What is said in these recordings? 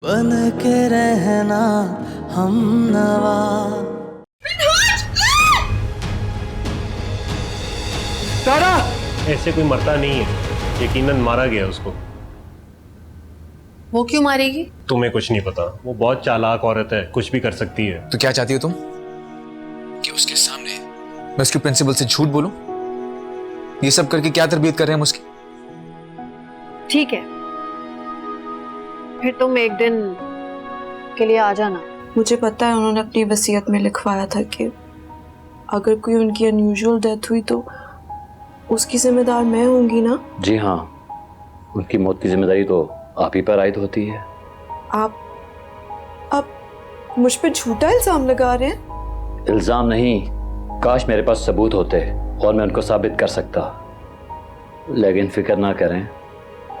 बन के रहना हम नवा। तारा! ऐसे कोई मरता नहीं है, यकीनन मारा गया उसको। वो क्यों मारेगी? तुम्हें कुछ नहीं पता, वो बहुत चालाक औरत है, कुछ भी कर सकती है। तो क्या चाहती हो तुम कि उसके सामने मैं उसके प्रिंसिपल से झूठ बोलूं? ये सब करके क्या तरबियत कर रहे हैं हम उसकी? ठीक है, फिर तुम एक दिन के लिए आ जाना। मुझे पता है उन्होंने अपनी वसीयत में लिखवाया था कि अगर कोई उनकी अनयूजुअल डेथ हुई तो उसकी जिम्मेदार मैं होंगी ना? जी हाँ, उनकी मौत की जिम्मेदारी तो आप ही पर आयद होती है। आप मुझ पे झूठा इल्जाम लगा रहे हैं? इल्जाम नहीं, काश मेरे पास सबूत होते और मैं उनको साबित कर सकता, लेकिन फिक्र ना करें,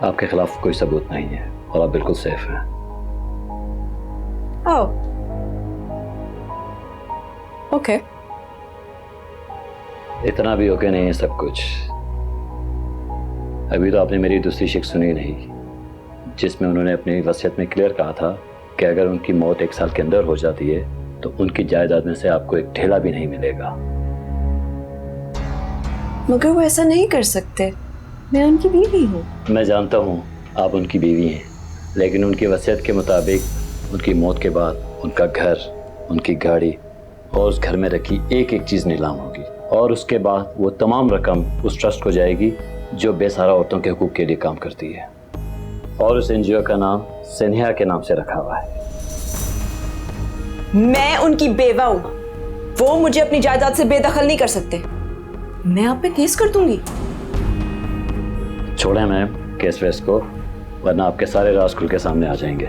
आपके खिलाफ कोई सबूत नहीं है और आप बिल्कुल सेफ हैं। ओके। इतना भी ओके नहीं है सब कुछ। अभी तो आपने मेरी दूसरी शिक सुनी नहीं, जिसमें उन्होंने अपनी वसीयत में क्लियर कहा था कि अगर उनकी मौत 1 साल के अंदर हो जाती है तो उनकी जायदाद में से आपको एक ठेला भी नहीं मिलेगा। मगर वो ऐसा नहीं कर सकते, मैं उनकी बीवी हूँ। मैं जानता हूँ आप उनकी बीवी हैं, लेकिन उनकी वसीयत के मुताबिक उनकी मौत के बाद उनका घर, उनकी गाड़ी और उस घर में रखी एक एक चीज़ नीलाम होगी और उसके बाद वो तमाम रकम उस ट्रस्ट को जाएगी जो बेसहारा औरतों के हुकूक के लिए काम करती है, और उस एनजीओ का नाम सिन्हा के नाम से रखा हुआ है। मैं उनकी बेवा हूँ, वो मुझे अपनी जायदाद से बेदखल नहीं कर सकते। मैं आप पे केस कर दूंगी। छोड़ें मैम केस वेस को, वरना आपके सारे राज खुल के सामने आ जाएंगे।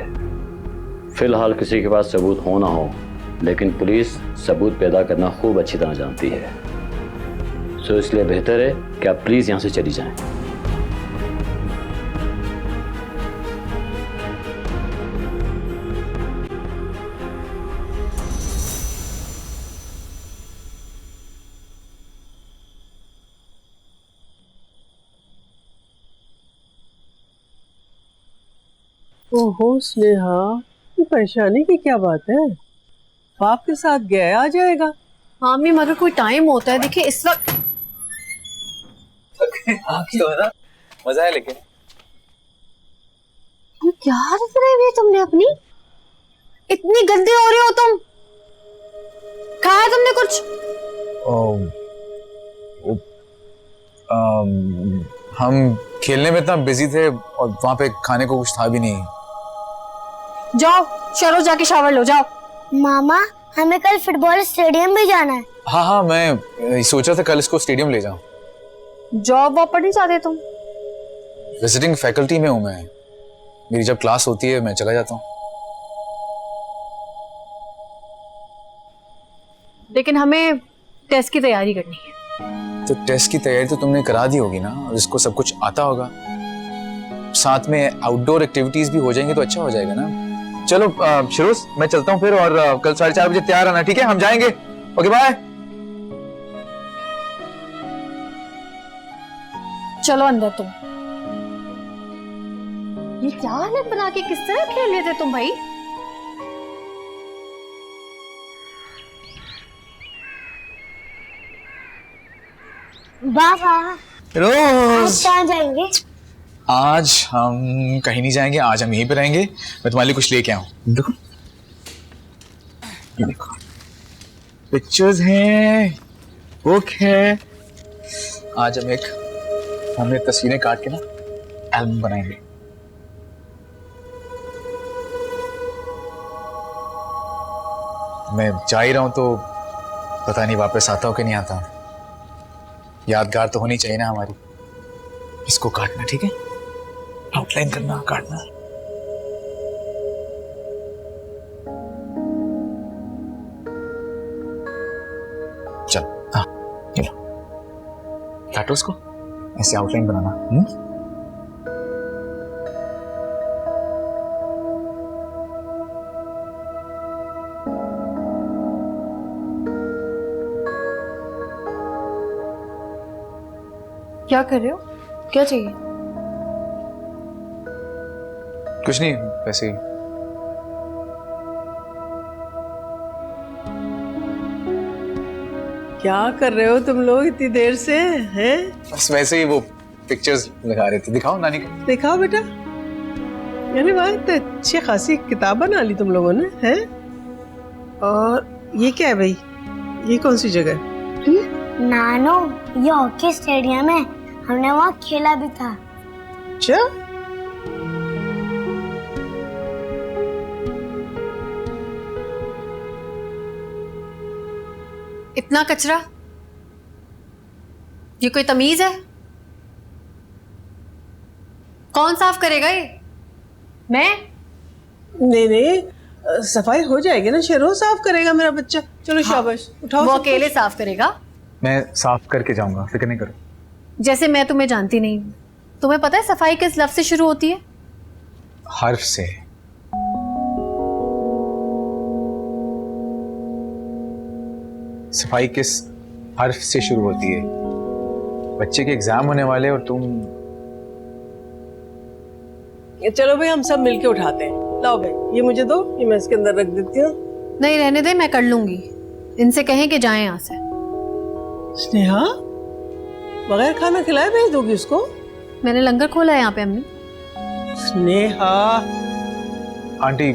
फिलहाल किसी के पास सबूत हो ना हो, लेकिन पुलिस सबूत पैदा करना खूब अच्छी तरह जानती है, सो इसलिए बेहतर है कि आप प्लीज़ यहाँ से चली जाएं। ओहो स्नेहा, ये परेशानी की क्या बात है? बाप के साथ गया, आ जाएगा। हाँ अम्मी, मगर कोई टाइम होता है। देखिए इस वक्त मजा है लेकिन ये क्या हालत बनाई हुई है तुमने अपनी? इतनी गंदे हो रहे हो तुम। खाया तुमने कुछ? हम खेलने में इतना बिजी थे और वहां पे खाने को कुछ था भी नहीं। जाओ चलो, जाके शावर लो, जाओ। मामा, हमें कल फुटबॉल स्टेडियम भी जाना है। हाँ, मैं सोचा था कल इसको स्टेडियम ले जाऊं। जॉब वॉब पर नहीं जाते तुम? विजिटिंग फैकल्टी में हूं मैं, मेरी जब क्लास होती है मैं चला जाता हूँ। लेकिन हमें टेस्ट की तैयारी करनी है। तो टेस्ट की तैयारी तो तुमने करा दी होगी ना, और इसको सब कुछ आता होगा। साथ में आउटडोर एक्टिविटीज भी हो जाएंगे तो अच्छा हो जाएगा ना। चलो शिरोज, मैं चलता हूँ फिर, और कल 4:30 बजे तैयार आना, ठीक है? हम जाएंगे। Okay bye. चलो अंदर तुम। ये क्या हालत बना के किस तरह खेल रहे थे तुम भाई? बाबा, रोज कहाँ जाएंगे? आज हम कहीं नहीं जाएंगे, आज हम यहीं पे रहेंगे। मैं तुम्हारे लिए कुछ लेके आऊं। देखो, ये देखो, पिक्चर्स हैं, बुक है। आज हमने तस्वीरें काट के ना एल्बम बनाएंगे। मैं जा ही रहा हूं तो पता नहीं वापस आता हूं कि नहीं आता। यादगार तो होनी चाहिए ना हमारी। इसको काटना, ठीक है? आउटलाइन करना, काटना। चल, हाँ, ये लो, काटो उसको, ऐसे आउटलाइन बनाना। क्या कर रहे हो? क्या चाहिए? कुछ नहीं, वैसे ही। क्या कर रहे हो तुम लोग इतनी देर से हैं? बस वैसे ही वो पिक्चर्स लगा रहे थे। दिखाओ नानी को। दिखाओ बेटा। अरे वाह, इतनी अच्छी खासी किताब बना ली तुम लोगों ने, हैं? और ये क्या है भाई? ये कौन सी जगह है? नानो, ये हॉकी स्टेडियम है, हमने वहाँ खेला भी था। अच्छा, इतना कचरा, ये कोई तमीज है? कौन साफ करेगा ये? मैं? नहीं नहीं, सफाई हो जाएगी ना, शेरों साफ करेगा मेरा बच्चा। चलो शाबाश, उठाओ। वो सब अकेले कुछ। साफ करेगा? मैं साफ करके जाऊंगा, फिक्र नहीं करो। जैसे मैं तुम्हें जानती नहीं हूं। तुम्हें पता है सफाई किस लफ्ज से शुरू होती है? हर्फ से। सफाई किस हर्फ से शुरू होती है? बच्चे के एग्जाम होने वाले और तुम। चलो भाई, हम सब मिलके उठाते हैं। लाओ भाई, ये मुझे दो, ये मैं इसके अंदर रख देती हूँ। नहीं रहने दे, मैं कर लूंगी। इनसे कहें कि जाएं यहाँ से। स्नेहा, बगैर खाना खिलाए भेज दोगी उसको? मैंने लंगर खोला है यहाँ पे अम्मी। स्नेहा। आंटी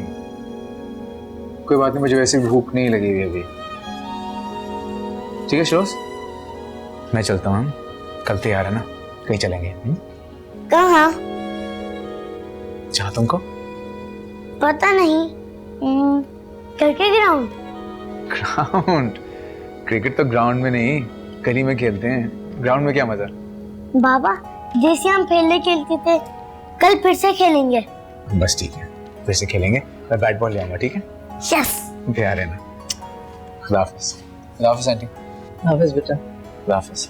कोई बात नहीं, मुझे वैसे भी भूख नहीं लगी हुई अभी। ठीक है शोज, मैं चलता हूँ। कल तैयार है ना? कहीं चलेंगे? कहाँ? जहाँ तुमको पता नहीं। Cricket ground. ग्राउंड? क्रिकेट तो ग्राउंड में नहीं, गली में खेलते हैं। ग्राउंड में क्या मजा? बाबा, जैसे हम पहले खेलते थे, कल फिर से खेलेंगे। बस ठीक है, फिर से खेलेंगे। मैं बैट बॉल ले आऊंगा, ठीक है? यस। तैयार है ना? खुदा हाफिज। खुदा हाफिज आंटी। हाफिज बेटा। खुदा हाफिज।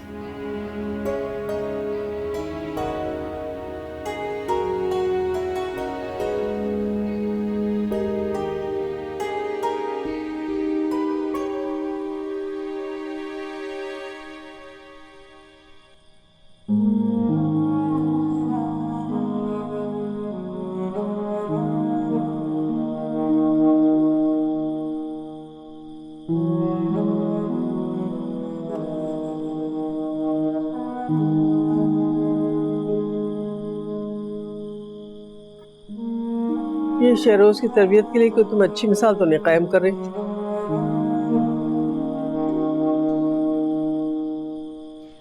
ये शहरोज की तरबियत के लिए कोई तुम अच्छी मिसाल तो नहीं कायम कर रही।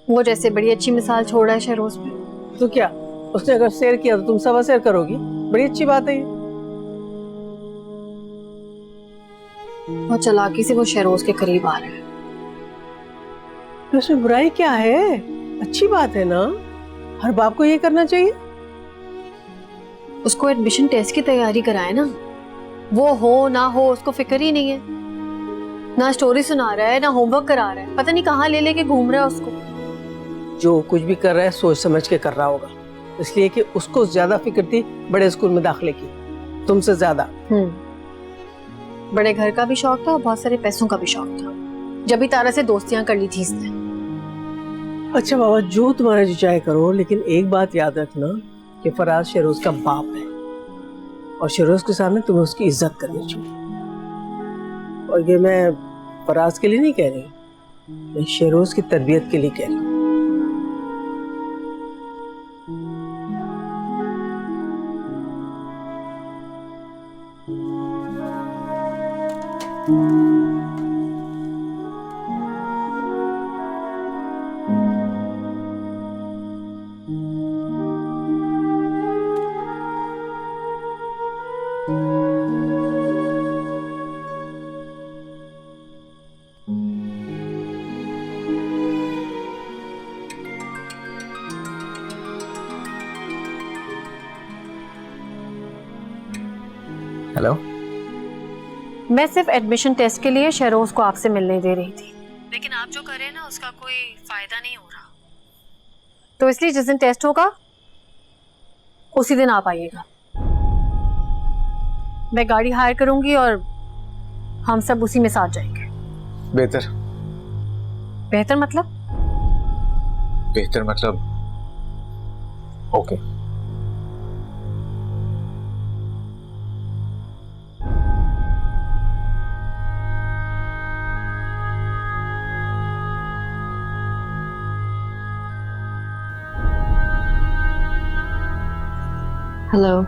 वो जैसे बड़ी अच्छी मिसाल छोड़ा है शहरोज पे। तो क्या, उसने अगर शेयर किया तो तुम सवा शेयर करोगी? बड़ी अच्छी बात है ये। वो चालाकी से वो शहरोज के करीब आ रहे हैं। तो इसमें बुराई क्या है? अच्छी बात है ना, हर बाप को ये करना चाहिए। उसको एडमिशन टेस्ट की तैयारी कराए ना। वो हो ना हो उसको फिक्र ही नहीं है। ना स्टोरी सुना रहा है, ना होमवर्क करा रहा है। पता नहीं कहाँ ले लेके घूम रहा है उसको। जो कुछ भी कर रहा है सोच समझ के कर रहा होगा, इसलिए कि उसको ज्यादा फिक्र थी बड़े स्कूल में दाखिले की, तुमसे ज्यादा। बड़े घर का भी शौक था और बहुत सारे पैसों का भी शौक था। जब भी तारा से दोस्तियां कर ली थी इसने। अच्छा बाबा, जो तुम्हारा जी चाहे करो, लेकिन एक बात याद रखना कि फराज शहरोज का बाप है और शहरोज के सामने तुम्हें उसकी इज्जत करनी चाहिए। और ये मैं फराज के लिए नहीं कह रही, मैं शहरोज की तरबियत के लिए कह रही हूँ। हेलो। मैं सिर्फ एडमिशन टेस्ट के लिए शहरोज को आपसे मिलने दे रही थी, लेकिन आप जो कर रहे हैं ना उसका कोई फायदा नहीं हो रहा। तो इसलिए जिस दिन टेस्ट होगा उसी दिन आप आइएगा। मैं गाड़ी हायर करूंगी और हम सब उसी में साथ जाएंगे। बेहतर। बेहतर मतलब? बेहतर मतलब ओके। हेलो,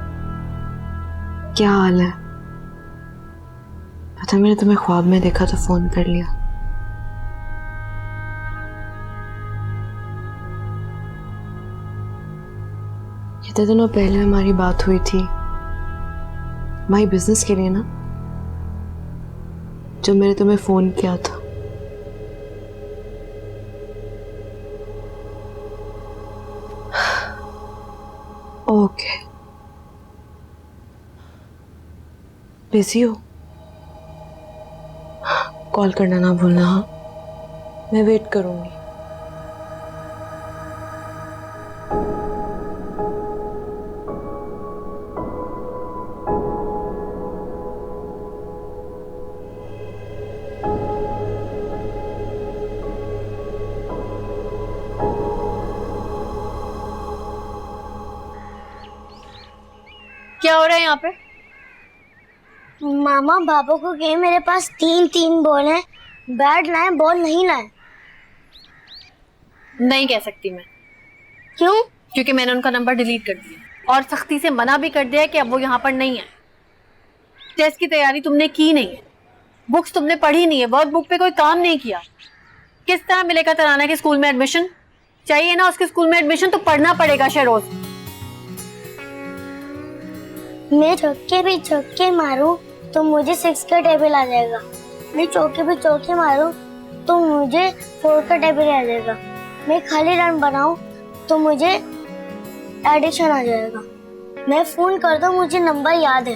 क्या हाल है? पता मैंने तुम्हें ख्वाब में देखा तो फोन कर लिया। कितने दिनों पहले हमारी बात हुई थी हमारी बिजनेस के लिए ना, जब मैंने तुम्हें फोन किया था। ओके, बिजी हो? कॉल करना ना भूलना। हाँ, मैं वेट करूंगी। क्या हो रहा है यहाँ पे? मामा बाबा को कहे मेरे पास 3 बॉल हैं, बैट लाए बॉल नहीं लाए। नहीं कह सकती मैं। क्यों? क्योंकि मैंने उनका नंबर डिलीट कर दिया और सख्ती से मना भी कर दिया कि अब वो यहाँ पर नहीं है। टेस्ट की तैयारी तुमने की नहीं है, बुक्स तुमने पढ़ी नहीं है, वर्क बुक पे कोई काम नहीं किया। किस तरह मिलेगा तराना के स्कूल में एडमिशन? चाहिए ना उसके स्कूल में एडमिशन तो पढ़ना पड़ेगा शहरोज। मैं चौके भी चौके मारूं तो मुझे 6 का टेबल आ जाएगा। मैं चौके भी चौके मारूं तो मुझे 4 का टेबल आ जाएगा। मैं खाली रन बनाऊं तो मुझे एडिशन आ जाएगा। मैं फोन कर दूं, मुझे नंबर याद है।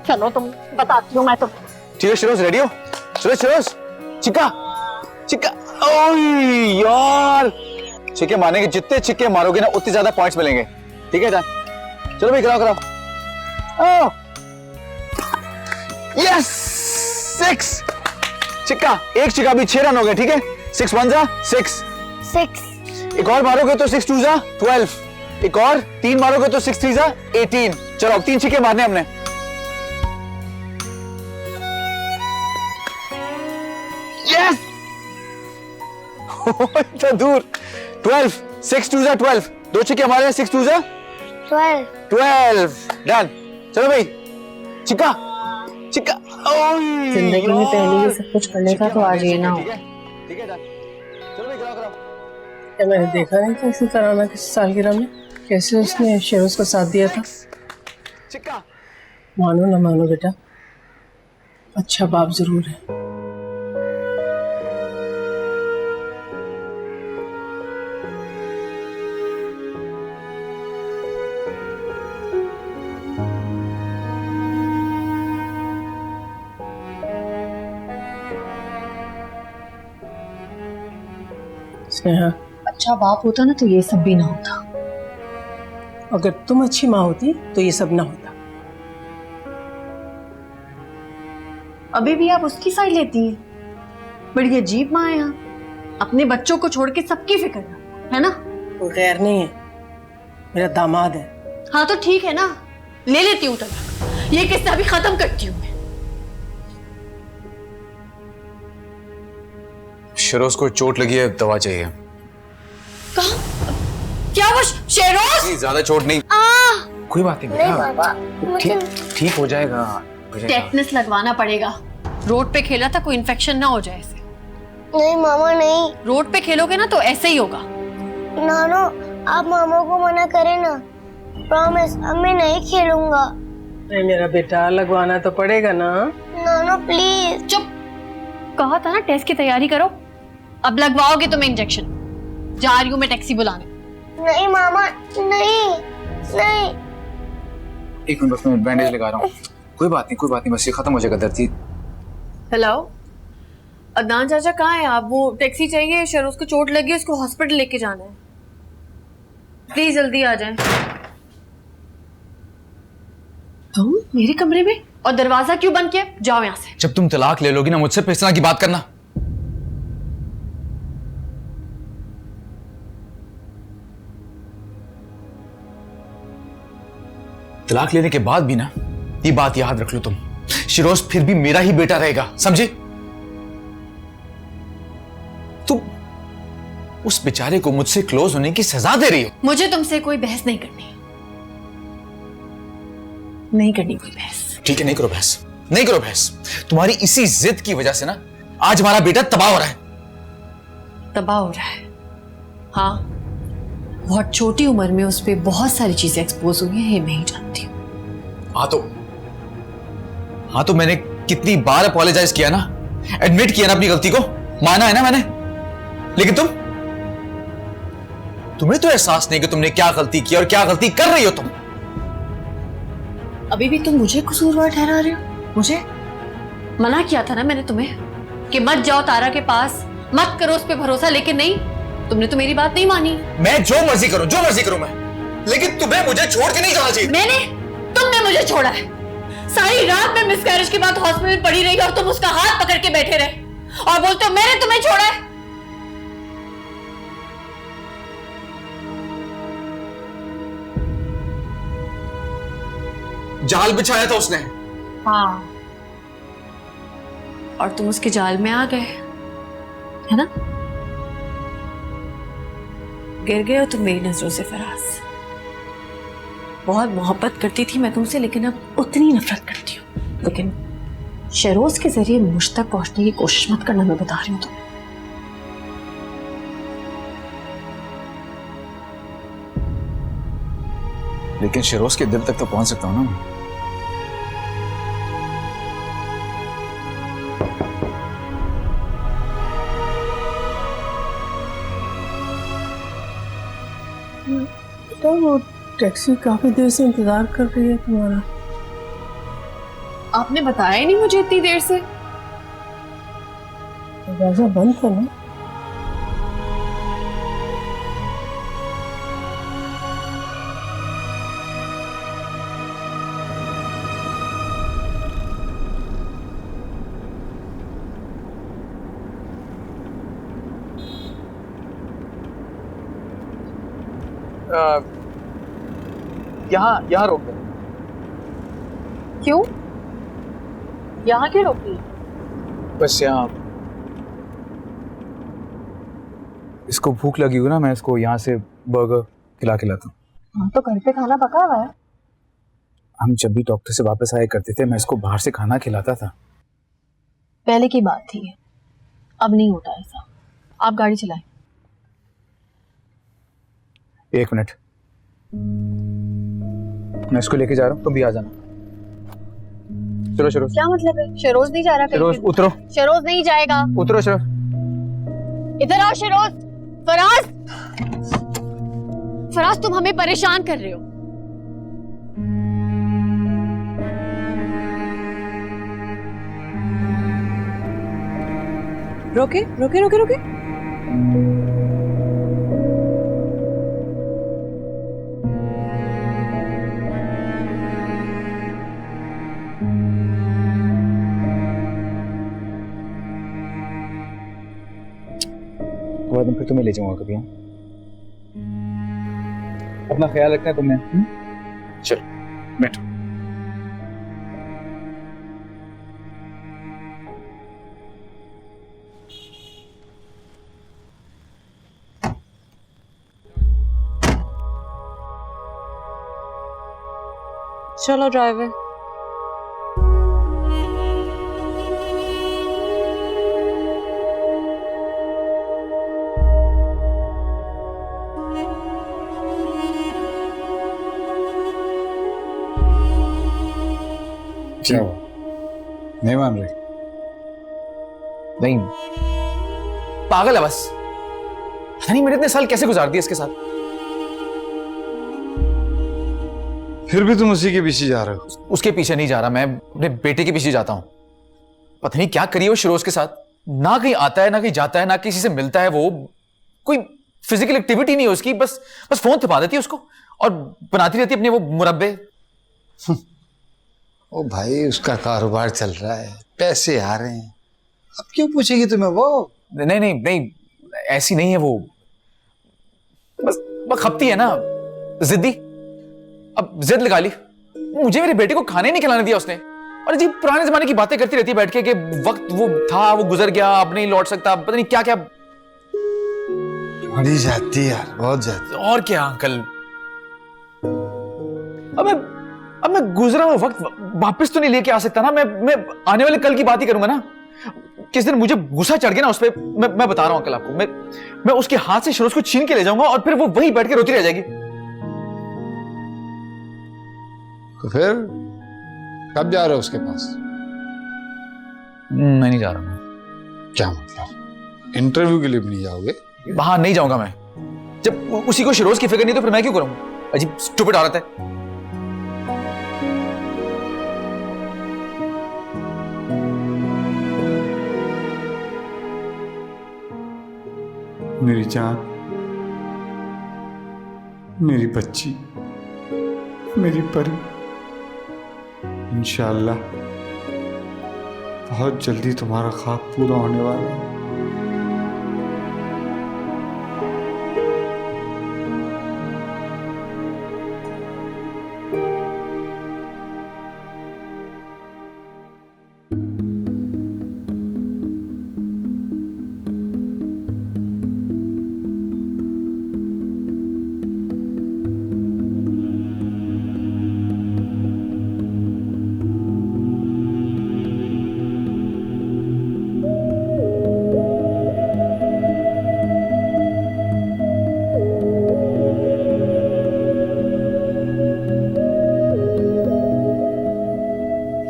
चलो तुम बताती हूँ मैं तो। ठीक है शिरोज, रेडी हो? शिरोज चिक्का चिक्का। ओए यार, छिक्के मारने के जितने छिक्के मारोगे ना उतने ज्यादा पॉइंट्स मिलेंगे। ठीक है जान, चलो भाई कराओ। ओह यस, 6 चिक्का। एक चिक्का भी 6 रन हो गए। ठीक है, 6 1 जा 6। एक और मारोगे तो 6 2 जा 12। एक और 3 मारोगे तो 6 3 जा 18। चलो अब 3 छिक्के मारने हमने। यस इतना दूर। 12 6 2 जा 12। 2 छिक्के हमारे, 6 2 जा 12 डन। चलो भाई चिक्का चिक्का। जिंदगी में पहले ये सब कुछ करने का तो आज ये ना हो। ठीक है डन। चलो भाई कराओ। क्या मैंने देखा नहीं था इसी तराना की सालगिरह में कैसे उसने शेरोज का साथ दिया था? चिक्का। मानो ना मानो बेटा, अच्छा बाप जरूर है। स्नेहा, अच्छा बाप होता ना तो ये सब भी ना होता। अगर तुम अच्छी माँ होती तो ये सब ना होता। अभी भी आप उसकी साइड लेती हैं। बड़ी अजीब माँ है यहाँ, अपने बच्चों को छोड़ के सबकी फिक्र है ना? कोई गैर नहीं है, मेरा दामाद है। हाँ तो ठीक है ना, ले लेती हूँ तलाक। ये किस्सा भी खत्म करती हूँ मैं। शिरोज को चोट लगी है, दवा चाहिए। कहा? क्या वो शेरोज? ज्यादा चोट नहीं, कोई बात नहीं नहीं बेटा, बाबा, ठीक हो जाएगा। टेटनस लगवाना पड़ेगा। रोड पे खेला था, कोई इन्फेक्शन ना हो जाए इसे। नहीं मामा नहीं। रोड पे खेलोगे ना तो ऐसे ही होगा। नानो आप मामा को मना करें ना, प्रॉमिस अब मैं नहीं खेलूंगा। नहीं मेरा बेटा, लगवाना तो पड़ेगा ना। नानो प्लीज। चुप, कहा था ना टेस्ट की तैयारी करो। अब लगवाओगे तुम इंजेक्शन। जा रही हूँ मैं टैक्सी बुलाने। नहीं मामा नहीं नहीं। एक मिनट बस, मैं बैंडेज लगा रहा हूँ। कोई बात नहीं, बस ये खत्म हो जाएगा दर्द। हेलो अदनान चाचा, कहाँ हैं आप? वो टैक्सी चाहिए, शेरोज को चोट लगी है, उसको हॉस्पिटल लेके जाना है। प्लीज जल्दी आ जाएं। तुम मेरे कमरे में और दरवाजा क्यों बंद किया? जाओ यहाँ से। जब तुम तलाक ले लोगी ना मुझसे, फिर इस तरह की बात करना। तलाक लेने के बाद भी ना, ये बात याद रख लो तुम, शिरोज फिर भी मेरा ही बेटा रहेगा, समझे? तुम उस बेचारे को मुझसे क्लोज होने की सजा दे रही हो। मुझे तुमसे कोई बहस नहीं करनी। नहीं करनी कोई बहस। ठीक है, नहीं करो बहस, नहीं करो बहस। तुम्हारी इसी जिद की वजह से ना आज हमारा बेटा तबाह हो रहा है। तबाह हो रहा है? हाँ, बहुत छोटी उम्र में उस पर बहुत सारी चीजें एक्सपोज हुई हैं, ये मैं ही जानती हूँ। हाँ तो मैंने कितनी बार अपोलोजाइज किया ना, एडमिट किया ना अपनी गलती को, माना है ना मैंने। लेकिन तुम्हें तो एहसास नहीं कि तुमने क्या गलती की और क्या गलती कर रही हो तुम। अभी भी तुम मुझे कसूरवार ठहरा रहे हो? मुझे मना किया था ना मैंने तुम्हें कि मत जाओ तारा के पास, मत करो उस पर भरोसा, लेकिन नहीं, तुमने तो मेरी बात नहीं मानी। मैं जो मर्जी करूं मैं, लेकिन तुम्हें मुझे छोड़ के नहीं जाना चाहिए। तुमने मुझे छोड़ा है। सारी रात मैं मिसकैरेज के बाद हॉस्पिटल में पड़ी रही और तुम उसका हाथ पकड़ के बैठे रहे और बोलते हो मैंने तुम्हें छोड़ा है। जाल बिछाया था उसने। हाँ, और तुम उसके जाल में आ गए, है ना? गिर गए हो तुम मेरी नजरों से फराज। बहुत मोहब्बत करती थी मैं तुमसे, लेकिन अब उतनी नफरत करती हूँ। लेकिन शहरोज के जरिए मुझ तक पहुंचने की कोशिश मत करना, मैं बता रही हूँ तुम्हें। लेकिन शहरोज के दिल तक तो पहुंच सकता हूं ना। तो वो टैक्सी काफी देर से इंतजार कर रही है तुम्हारा। आपने बताया ही नहीं मुझे इतनी देर से। दरवाजा बंद था ना। यहाँ रोक दो। क्यों? यहाँ क्यों रोकी? बस यहाँ, इसको भूख लगी हुई ना, मैं इसको यहाँ से बर्गर खिलाता हूँ। हाँ, तो घर पे खाना पका हुआ है। हम जब भी डॉक्टर से वापस आया करते थे, मैं इसको बाहर से खाना खिलाता था। पहले की बात थी, अब नहीं होता ऐसा। आप गाड़ी चलाएं। 1 मिनट, मैं इसको लेके जा रहा हूँ, तुम भी आ जाना। चलो शरोज। क्या मतलब है? शहरोज नहीं जा रहा? शरोज उतरो। शहरोज नहीं जाएगा। उतरो शरोज। इधर आओ शहरोज। फराज, फराज तुम हमें परेशान कर रहे हो। रोके रोके रोके रोके। बाद में फिर तुम्हें ले जाऊंगा कभी। अपना ख्याल रखना है तुमने। चलो बैठो। चलो ड्राइवर। क्या हुआ? नहीं मान रहे? नहीं, पागल है बस। पता नहीं मैंने इतने साल कैसे गुजार दिए इसके साथ। फिर भी तुम उसी के पीछे जा रहे हो? उसके पीछे नहीं जा रहा, मैं अपने बेटे के पीछे जाता हूं। पता नहीं क्या करिए वो शरोज के साथ। ना कहीं आता है, ना कहीं जाता है, ना किसी से मिलता है। वो कोई फिजिकल एक्टिविटी नहीं है उसकी, बस फोन थपा देती है उसको और बनाती रहती है अपने वो मुरब्बे। ओ भाई, उसका कारोबार चल रहा है, पैसे आ रहे हैं, अब क्यों पूछेगी तुम्हें वो? नहीं नहीं नहीं, ऐसी नहीं है वो। बस खपती है ना, जिद्दी। अब जिद लगा ली, मुझे मेरे बेटे को खाने नहीं खिलाने दिया उसने। और जी पुराने जमाने की बातें करती रहती है बैठ के कि वक्त वो था, वो गुजर गया, अब नहीं लौट सकता, पता नहीं क्या क्या। बड़ी जाती यार, बहुत जाती। और क्या अंकल, अब अब मैं गुजरा हुआ वक्त वापस तो नहीं लेके आ सकता ना। मैं आने वाले कल की बात ही करूंगा ना। किस दिन मुझे गुस्सा चढ़ गया ना उस पे, मैं बता रहा हूं अंकल आपको, मैं उसके हाथ से शिरोज को छीन के ले जाऊंगा और फिर वो वहीं बैठ के रोती रह जाएगी। तो फिर कब जा रहे हो उसके पास? मैं नहीं जा रहा। क्या मतलब? इंटरव्यू के लिए भी नहीं जाओगे? वहां नहीं जाऊंगा मैं। जब उसी को शिरोज की फिक्र नहीं तो फिर मैं क्यों करूंगा? अजीब स्टूपिड औरत है। मेरी जान, मेरी बच्ची, मेरी परी, इंशाअल्लाह बहुत जल्दी तुम्हारा ख्वाब पूरा होने वाला है।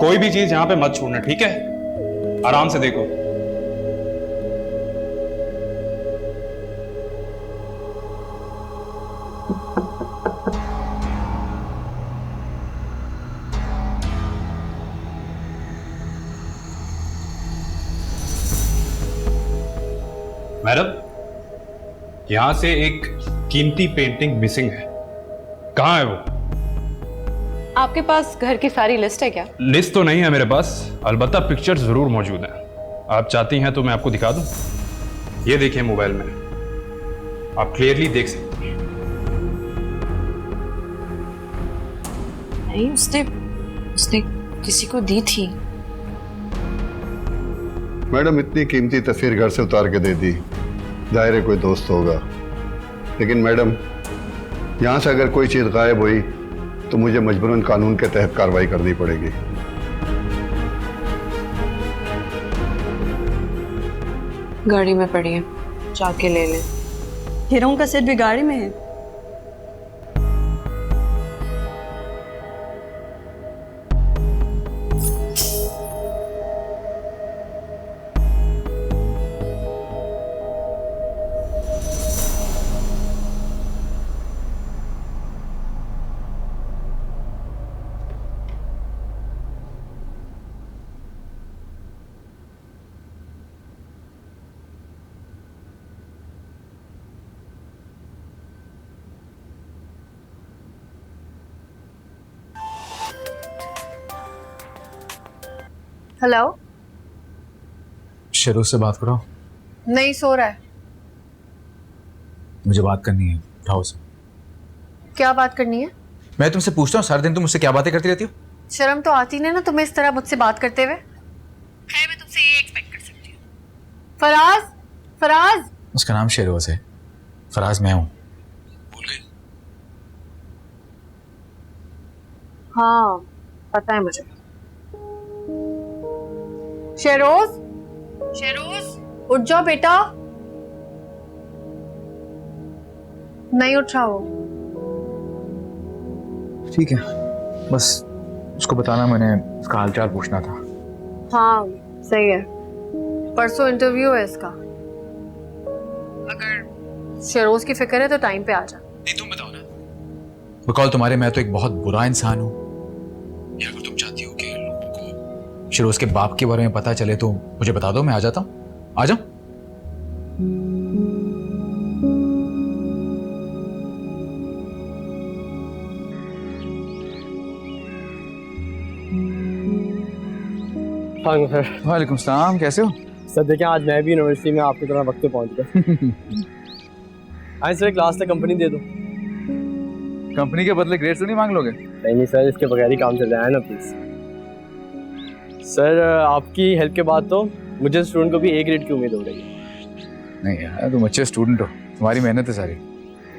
कोई भी चीज यहां पे मत छोड़ना, ठीक है? आराम से देखो। मैडम, यहां से एक कीमती पेंटिंग मिसिंग है। कहां है वो? आपके पास घर की सारी लिस्ट है क्या? लिस्ट तो नहीं है मेरे पास, अलबत्ता पिक्चर्स जरूर मौजूद हैं। आप चाहती हैं तो मैं आपको दिखा दूं। ये देखिए मोबाइल में, आप क्लियरली देख सकते हैं। नहीं, उसने किसी को दी थी। मैडम, इतनी कीमती तस्वीर घर से उतार के दे दी, जाहिर है कोई दोस्त होगा। लेकिन मैडम, यहाँ से अगर कोई चीज़ गायब हुई तो मुझे मजबूरन कानून के तहत कार्रवाई करनी पड़ेगी। गाड़ी में पड़ी है, जाके ले लें। हीरों का सेट भी गाड़ी में है। हेलो। शिरोज से बात करो। नहीं, सो रहा है। मुझे बात करनी है, उठाओ उसे। क्या बात करनी है? मैं तुमसे पूछता हूँ, सारे दिन तुम मुझसे क्या बातें करती रहती हो? शर्म तो आती नहीं ना तुम्हें इस तरह मुझसे बात करते हुए। खैर, मैं तुमसे ये एक्सपेक्ट कर सकती हूँ। फराज, फराज। उसका नाम शिरोज है, फराज मैं हूँ। हाँ, पता है मुझे। शेरोज, शेरोज, उठ जाओ बेटा। नहीं उठ रहा हो। ठीक है, बस उसको बताना मैंने उसका हालचाल पूछना था। हाँ, सही है। परसों इंटरव्यू है इसका। अगर शेरोज की फिक्र है तो टाइम पे आ जा। नहीं, तुम बताओ ना। बकौल तुम्हारे मैं तो एक बहुत बुरा इंसान हूँ, या अगर तुम चाहती हो कि लोगों को शिरोज के बाप के बारे में पता चले तो मुझे बता दो, मैं आ जाता हूँ। आ जाओ। हाँ सर। वालेकुम सलाम, कैसे हो? सर देखिए, आज मैं भी यूनिवर्सिटी में आपकी तरह वक्त पे पहुंच गया। आज सर क्लास तक कंपनी दे दो। कंपनी के बदले ग्रेड्स तो नहीं मांग लोगे? नहीं सर, इसके बगैर ही काम चल रहा है ना प्लीज। सर आपकी हेल्प के बाद तो मुझे स्टूडेंट को भी A ग्रेड की उम्मीद हो रही है। नहीं यार, तुम अच्छे स्टूडेंट हो, तुम्हारी मेहनत है सारी।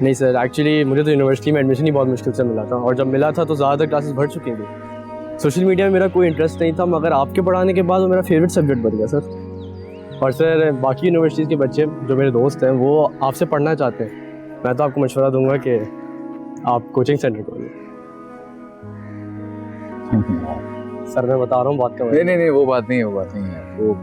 नहीं सर, एक्चुअली मुझे तो यूनिवर्सिटी में एडमिशन ही बहुत मुश्किल से मिला था, और जब मिला था तो ज़्यादातर क्लासेस भर चुकी थी। सोशल मीडिया में मेरा कोई इंटरेस्ट नहीं था, मगर आपके पढ़ाने के बाद वो मेरा फेवरेट सब्जेक्ट बन गया सर। और सर बाकी यूनिवर्सिटीज़ के बच्चे जो मेरे दोस्त हैं वो आपसे पढ़ना चाहते हैं। मैं तो आपको मशवरा दूंगा कि आप कोचिंग सेंटर खोलिए। सर मैं बता रहा हूँ बात का नहीं, वो बात नहीं है। वो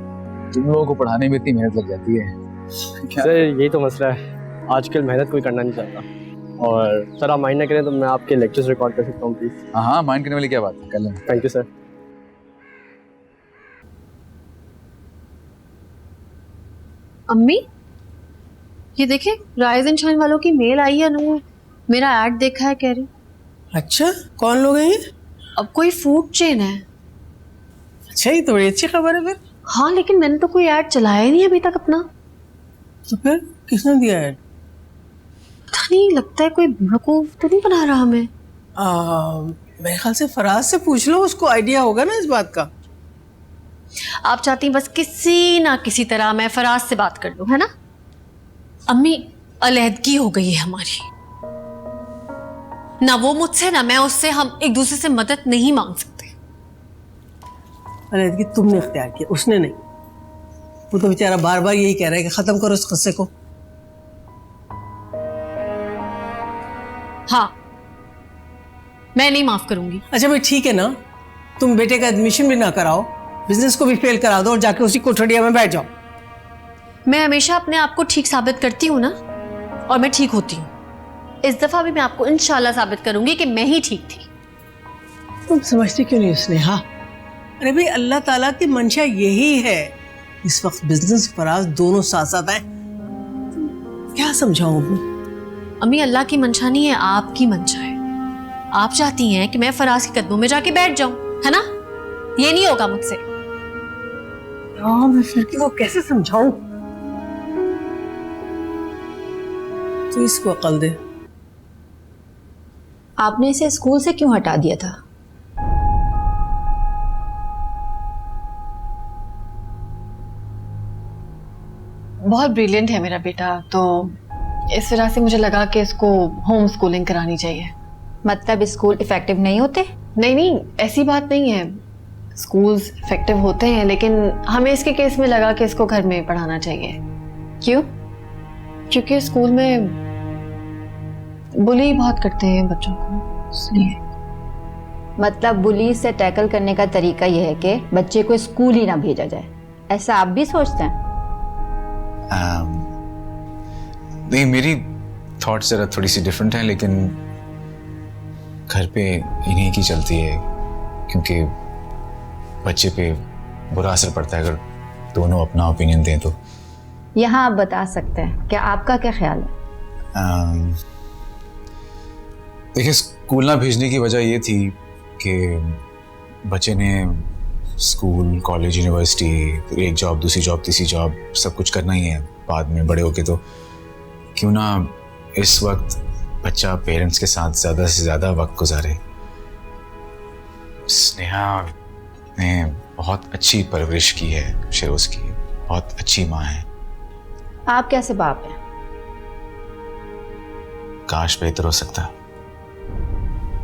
तुम लोगों को पढ़ाने में इतनी मेहनत लग जाती है। सर यही तो मसला है, आजकल मेहनत कोई करना नहीं चाहता। और सर आप माइंड ना करें तो मैं आपके लेक्चर्स रिकॉर्ड कर सकता हूँ प्लीज़? हाँ, माइंड करने वाली क्या बात है, कर लें। Thank you sir. अम्मी ये देखे, राइज एंड शाइन वालों की मेल आई है। नूर मेरा ऐड देखा है कह रही। अच्छा, कौन लोग हैं ये? अब कोई फूड चेन है। अच्छा, ये तो बड़ी अच्छी खबर है फिर। हाँ, लेकिन मैंने तो कोई ऐड चलाया ही नहीं अभी तक अपना। तो फिर किसने दिया ऐड? पता नहीं, लगता है कोई बेवकूफ तो नहीं बना रहा हमें। मेरे ख्याल से फराज से पूछ लो, उसको आइडिया होगा ना इस बात का। आप चाहती हैं बस किसी ना किसी तरह मैं फराज से बात कर लूं, है ना? अम्मी अलहदगी हो गई है हमारी, ना वो मुझसे ना मैं उससे, हम एक दूसरे से मदद नहीं मांग सकते। अलहदगी तुमने इख्तियार किया, उसने नहीं। वो तो बेचारा बार बार यही कह रहा है कि खत्म करो इस किस्से को। हाँ, मैं नहीं माफ करूंगी। अच्छा भाई ठीक है ना, तुम बेटे का एडमिशन भी ना कराओ, बिजनेस को भी फेल करा दो और जाके उसी कोठड़िया में बैठ जाओ। मैं हमेशा अपने आप को ठीक साबित करती हूँ ना, और मैं ठीक होती हूँ। इस दफा भी मैं आपको इंशाल्लाह साबित करूंगी कि मैं ही ठीक थी। तुम समझती क्यों नहीं उसने? हाँ, अरे भाई अल्लाह ताला की मंशा यही है, इस वक्त बिजनेस फराज दोनों साथ साथ आए। क्या समझाऊं अम्मी, अल्लाह की मंशा नहीं है, आपकी मंशा है। आप चाहती हैं कि मैं फराज के कदमों में जाके बैठ जाऊं, है ना? ये नहीं होगा मुझसे। हाँ, मैं फिर को कैसे समझाऊं? तो इसको अकल दे। आपने इसे स्कूल से क्यों हटा दिया था? बहुत ब्रिलियंट है मेरा बेटा, तो इस वजह से मुझे लगा कि इसको होम स्कूलिंग करानी चाहिए। मतलब स्कूल इफेक्टिव नहीं होते? नहीं, ऐसी बात नहीं है। स्कूल्स इफेक्टिव होते हैं, लेकिन हमें इसके केस में लगा कि इसको घर में पढ़ाना चाहिए। क्यों? क्योंकि स्कूल में बुली बहुत करते हैं बच्चों को, इसलिए। मतलब बुली से टैकल करने का तरीका यह है कि बच्चे को स्कूल ही ना भेजा जाए, ऐसा आप भी सोचते हैं? नहीं, मेरी थॉट जरा थोड़ी सी डिफरेंट है, लेकिन घर पे इन्हीं की चलती है, क्योंकि बच्चे पे बुरा असर पड़ता है अगर दोनों अपना ओपिनियन दें तो। यहाँ आप बता सकते हैं, क्या आपका क्या ख्याल है? देखिए, स्कूल ना भेजने की वजह ये थी कि बच्चे ने स्कूल, कॉलेज, यूनिवर्सिटी, एक जॉब, दूसरी जॉब, तीसरी जॉब, सब कुछ करना ही है बाद में बड़े होके, तो क्यों ना इस वक्त बच्चा पेरेंट्स के साथ ज़्यादा से ज़्यादा वक्त गुजारे। स्नेहा ने बहुत अच्छी परवरिश की है शेरोज़ की, बहुत अच्छी माँ है। आप कैसे बाप हैं? काश बेहतर हो सकता।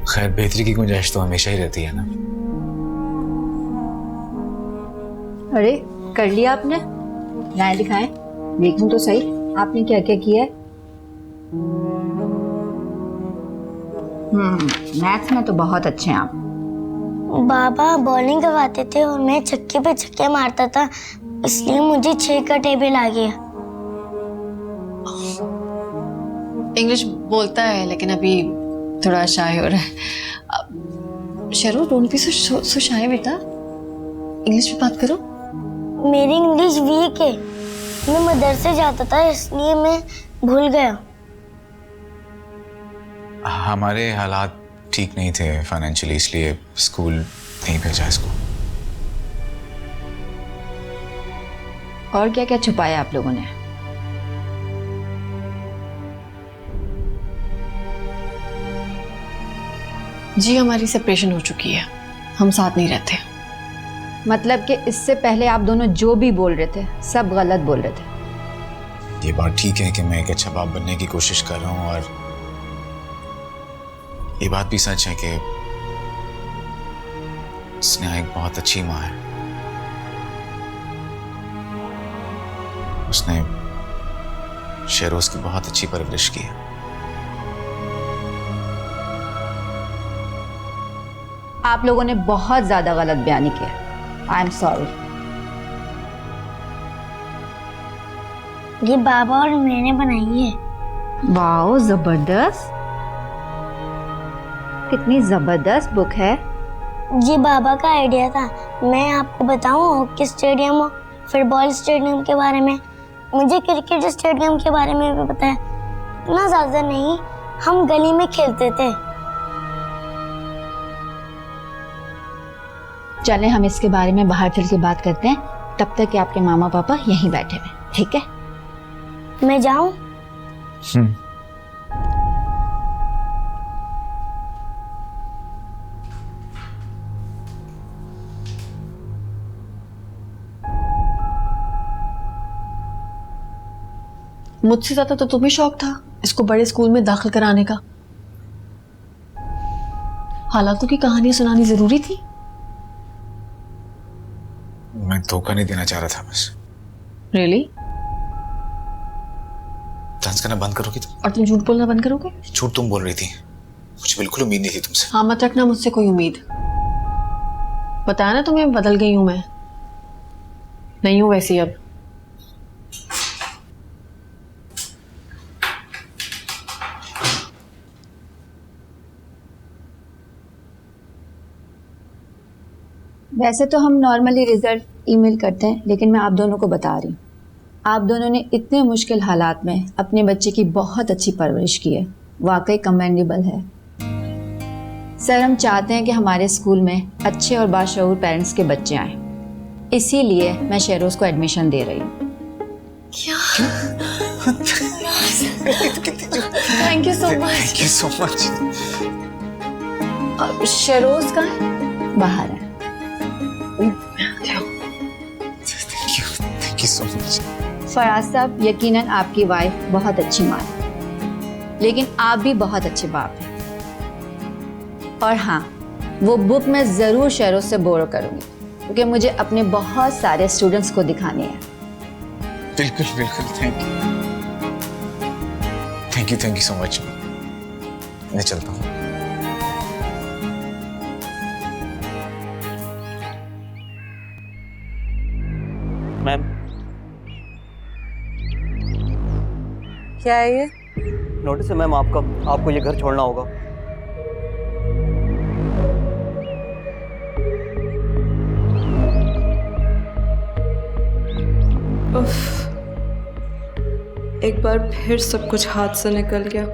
खैर, बेहतरी की गुंजाइश तो हमेशा ही रहती है ना। अरे कर लिया आपने? लाएं दिखाएं, देखूं तो सही आपने क्या क्या किया है। मैथ्स में तो बहुत अच्छे हैं आप। बाबा बॉलिंग करवाते थे और मैं छक्के पे छक्के मारता था, इसलिए मुझे 6 का टेबल आ गया। इंग्लिश बोलता है, लेकिन अभी थोड़ा शाय हो रहा है। शेरो, डोंट बी सो शाय बेटा, इंग्लिश में बात करो। मेरी इंग्लिश वीक है, मैं मदरसे जाता था इसलिए मैं भूल गया। हमारे हालात ठीक नहीं थे फाइनेंशियली, इसलिए स्कूल नहीं भेजा इसको। और क्या क्या छुपाया आप लोगों ने? जी, हमारी सेपरेशन हो चुकी है, हम साथ नहीं रहते। मतलब कि इससे पहले आप दोनों जो भी बोल रहे थे सब गलत बोल रहे थे। ये बात ठीक है कि मैं एक अच्छा बाप बनने की कोशिश कर रहा हूँ और ये बात भी सच है कि स्नेहा एक बहुत अच्छी माँ है। उसने शेरोज की बहुत अच्छी परवरिश की है। आप लोगों ने बहुत ज्यादा गलत बयानी किया। I am sorry. ये बाबा और मैंने बनाई है। वाओ, जबरदस्त। कितनी जबरदस्त बुक है। ये बाबा का आइडिया था। मैं आपको बताऊं हॉकी स्टेडियम और फुटबॉल स्टेडियम के बारे में। मुझे क्रिकेट स्टेडियम के बारे में भी पता है, इतना ज्यादा नहीं। हम गली में खेलते थे। चलें हम इसके बारे में बाहर चल के बात करते हैं, तब तक कि आपके मामा पापा यहीं बैठे हुए, ठीक है? मैं जाऊं? मुझसे ज्यादा तो तुम्हें शौक था इसको बड़े स्कूल में दाखिल कराने का। हालातों की कहानियां सुनानी जरूरी थी। मैं धोखा नहीं देना चाह रहा था बस। रियली? डांस करना बंद करोगी तुम? और तुम झूठ बोलना बंद करोगे? झूठ तुम बोल रही थी, मुझे बिल्कुल उम्मीद नहीं थी तुमसे। हाँ, मत रखना मुझसे कोई उम्मीद। बताया ना तुम्हें, बदल गई हूं मैं, नहीं हूं वैसी अब। वैसे तो हम नॉर्मली रिजल्ट ईमेल करते हैं, लेकिन मैं आप दोनों को बता रही हूँ, आप दोनों ने इतने मुश्किल हालात में अपने बच्चे की बहुत अच्छी परवरिश की है। वाकई कमेंडेबल है। सर, हम चाहते हैं कि हमारे स्कूल में अच्छे और बाशऊर पेरेंट्स के बच्चे आएं, इसीलिए मैं शेरोज को एडमिशन दे रही हूँ। Thank you so much. Thank you so much. शेरोज का बाहर है। Thank you so much. Faraz साहब, यकीनन आपकी वाइफ बहुत अच्छी माँ है, लेकिन आप भी बहुत अच्छे बाप हैं। और हाँ, वो बुक मैं जरूर शेरोज से बोरो करूंगी, क्योंकि मुझे अपने बहुत सारे स्टूडेंट्स को दिखाने हैं। बिल्कुल बिल्कुल, थैंक यू सो मच। मैं चलता हूँ। मैम, क्या है ये? नोटिस है मैम आपका, आपको ये घर छोड़ना होगा। उफ, एक बार फिर सब कुछ हाथ से निकल गया।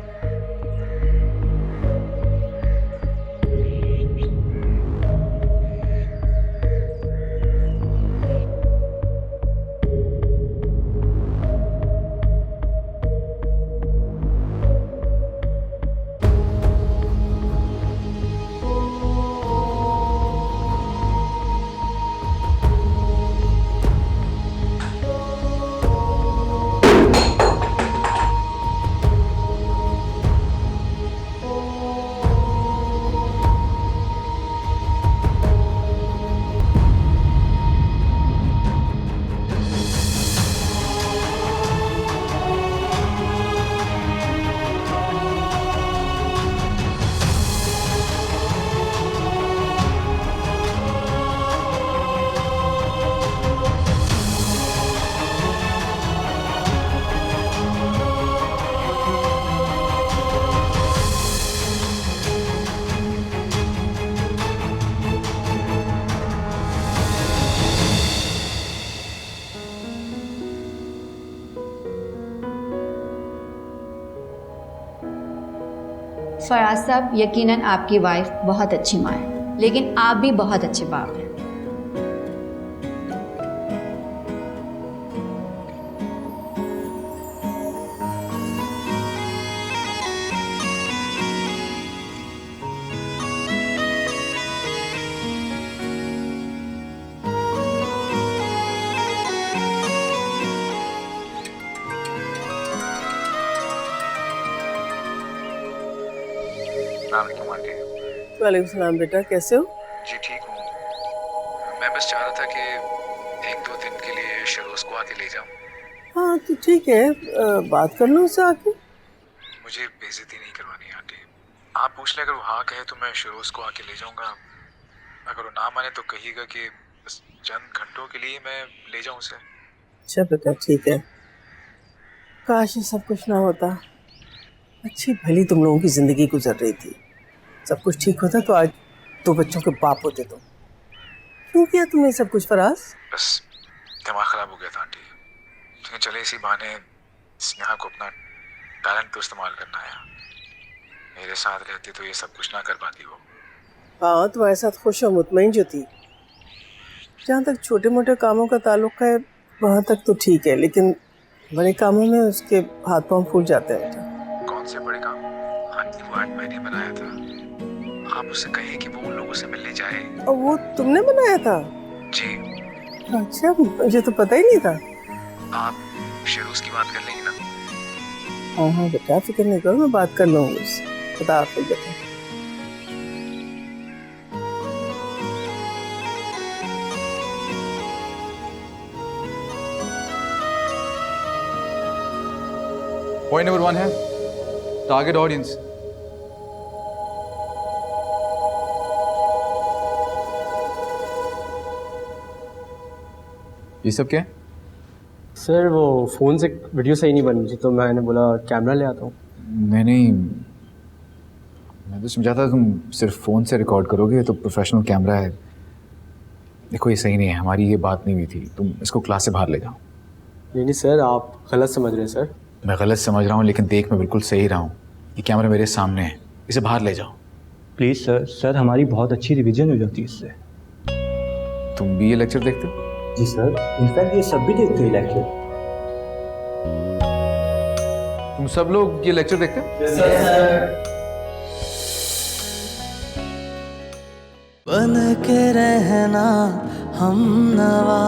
फराज साहब, यकीनन आपकी वाइफ बहुत अच्छी माँ है, लेकिन आप भी बहुत अच्छे बाप हैं। आंटी। वालेकुम सलाम बेटा, कैसे हो? जी ठीक हूँ। मैं बस चाह रहा था कि 1-2 दिन के लिए शरोज को आके ले जाऊँ। हाँ तो ठीक है, बात कर लो उससे आके। मुझे बेइज्जती नहीं करवानी है आंटी। आप पूछ ले, अगर वो हाँ कहे तो मैं शरोज को आके ले जाऊँगा। अगर वो ना माने तो कहिएगा कि बस चंद घंटों के लिए मैं ले जाऊँ उसे। अच्छा बेटा ठीक है, काश ये सब कुछ ना होता। अच्छी भली तुम लोगों की जिंदगी गुजर रही थी, सब कुछ ठीक होता तो आज 2 बच्चों के बाप होते तुम। क्यों किया तुमने सब कुछ फराज? बस दिमाग खराब हो गया था आंटी। लेकिन चले इसी बहाने स्नेहा को अपना टैलेंट तो इस्तेमाल करना आया। मेरे साथ रहती तो ये सब कुछ ना कर पाती वो। हाँ तुम्हारे साथ खुश और मुतमईन जो थी। जहाँ तक छोटे मोटे कामों का ताल्लुक है वहाँ तक तो ठीक है, लेकिन बड़े कामों में उसके हाथ पांव फूल जाते हैं बेटा। कौन से बड़े काम? आंटी वो 8 महीने बनाया था। आप उससे कहें कि वो उन लोगों से मिलने जाए। और वो तुमने बनाया था? जी। अच्छा, मुझे तो पता ही नहीं था। आप शरोज की बात कर लेंगे ना? हाँ हाँ बेटा, फिक्र नहीं करो, मैं बात कर लूँगी उससे। बता हाफिज़ बेटा। पॉइंट नंबर 1 है टारगेट ऑडियंस। ये सब क्या है? सर वो फ़ोन से वीडियो सही नहीं बन रही थी तो मैंने बोला कैमरा ले आता हूँ। नहीं, मैं तो समझा था तुम सिर्फ फ़ोन से रिकॉर्ड करोगे, तो प्रोफेशनल कैमरा है। देखो ये सही नहीं है, हमारी ये बात नहीं हुई थी। तुम इसको क्लास से बाहर ले जाओ। नहीं सर, आप गलत समझ रहे हैं सर। मैं गलत समझ रहा हूँ लेकिन देख मैं बिल्कुल सही रहा हूँ। ये कैमरा मेरे सामने है, इसे बाहर ले जाओ। प्लीज़ सर, सर हमारी बहुत अच्छी रिवीजन हो जाती है इससे। तुम भी ये लेक्चर देखते हो? जी सर, इनफैक्ट ये सब भी देखते हैं लेक्चर। तुम सब लोग ये लेक्चर देखते हो? बन के रहना हम नवा